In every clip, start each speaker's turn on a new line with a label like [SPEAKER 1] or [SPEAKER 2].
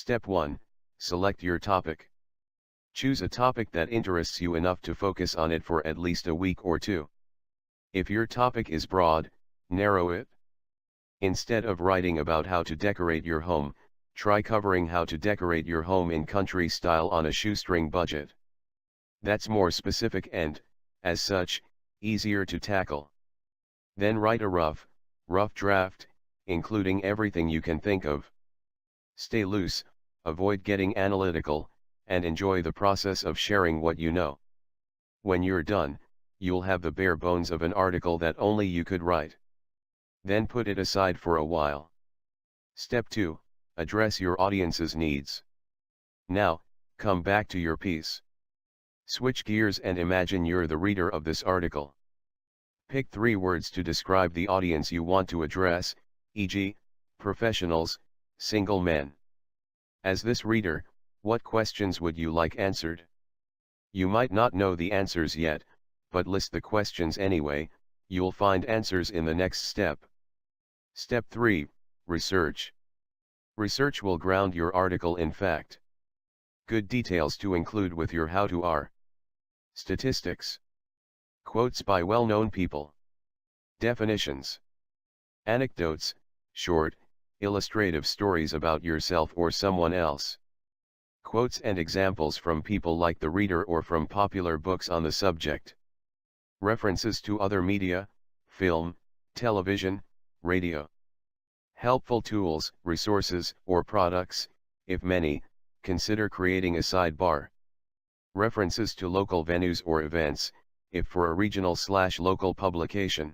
[SPEAKER 1] Step 1. Select your topic. Choose a topic that interests you enough to focus on it for at least a week or two. If your topic is broad, narrow it. Instead of writing about how to decorate your home, try covering how to decorate your home in country style on a shoestring budget. That's more specific and, as such, easier to tackle. Then write a rough draft, including everything you can think of. Stay loose, avoid getting analytical, and enjoy the process of sharing what you know. When you're done, you'll have the bare bones of an article that only you could write. Then put it aside for a while. Step 2. Address your audience's needs. Now, come back to your piece. Switch gears and imagine you're the reader of this article. Pick 3 words to describe the audience you want to address, e.g., professionals, single men. As this reader, what questions would you like answered? You might not know the answers yet, but list the questions anyway. You'll find answers in the next step. Step 3. Research. Research will ground your article in fact. Good details to include with your how-to are: statistics, quotes by well-known people, definitions, anecdotes, short, illustrative stories about yourself or someone else, quotes and examples from people like the reader or from popular books on the subject, references to other media, film, television, radio, helpful tools, resources, or products, if many. Consider creating a sidebar. References to local venues or events, if for a regional/local publication.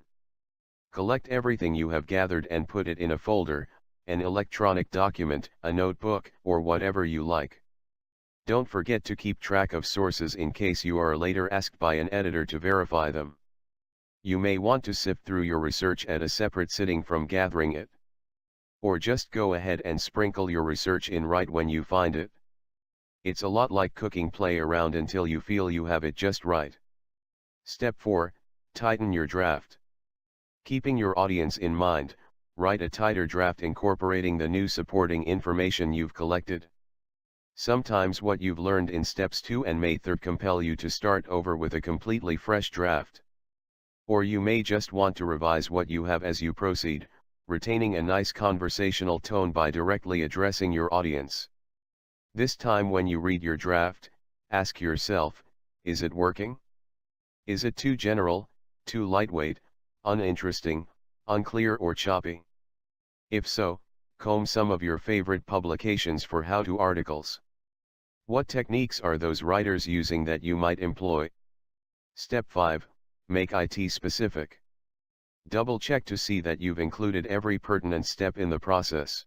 [SPEAKER 1] Collect everything you have gathered and put it in a folder, an electronic document, a notebook, or whatever you like. Don't forget to keep track of sources in case you are later asked by an editor to verify them. You may want to sift through your research at a separate sitting from gathering it. Or just go ahead and sprinkle your research in right when you find it. It's a lot like cooking. Play around until you feel you have it just right. Step 4. Tighten your draft. Keeping your audience in mind, write a tighter draft incorporating the new supporting information you've collected. Sometimes what you've learned in steps 2 and 3 compel you to start over with a completely fresh draft. Or you may just want to revise what you have as you proceed, retaining a nice conversational tone by directly addressing your audience. This time when you read your draft, ask yourself, is it working? Is it too general, too lightweight, uninteresting, unclear or choppy? If so, comb some of your favorite publications for how-to articles. What techniques are those writers using that you might employ? Step 5. Make IT specific. Double-check to see that you've included every pertinent step in the process.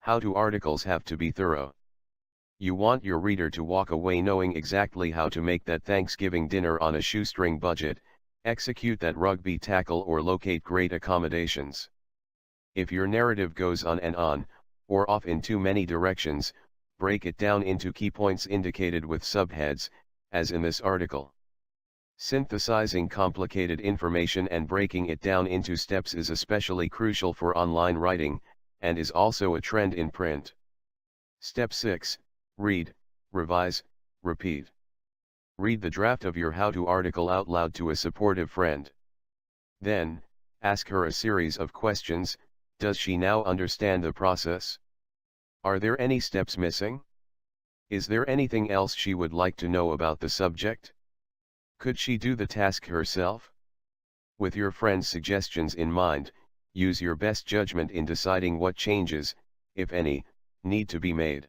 [SPEAKER 1] How-to articles have to be thorough. You want your reader to walk away knowing exactly how to make that Thanksgiving dinner on a shoestring budget, execute that rugby tackle, or locate great accommodations. If your narrative goes on and on, or off in too many directions, break it down into key points indicated with subheads, as in this article. Synthesizing complicated information and breaking it down into steps is especially crucial for online writing, and is also a trend in print. Step 6. Read, revise, repeat. Read the draft of your how-to article out loud to a supportive friend. Then, ask her a series of questions. Does she now understand the process? Are there any steps missing? Is there anything else she would like to know about the subject? Could she do the task herself? With your friend's suggestions in mind, use your best judgment in deciding what changes, if any, need to be made.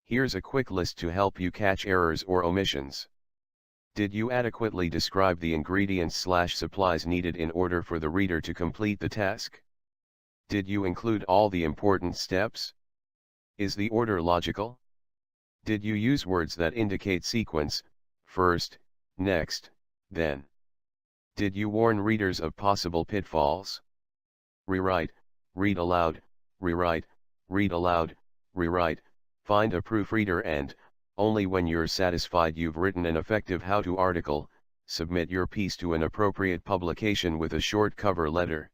[SPEAKER 1] Here's a quick list to help you catch errors or omissions. Did you adequately describe the ingredients/supplies needed in order for the reader to complete the task? Did you include all the important steps? Is the order logical? Did you use words that indicate sequence, first, next, then? Did you warn readers of possible pitfalls? Rewrite, read aloud, rewrite, read aloud, rewrite. Find a proofreader and, only when you're satisfied you've written an effective how-to article, submit your piece to an appropriate publication with a short cover letter.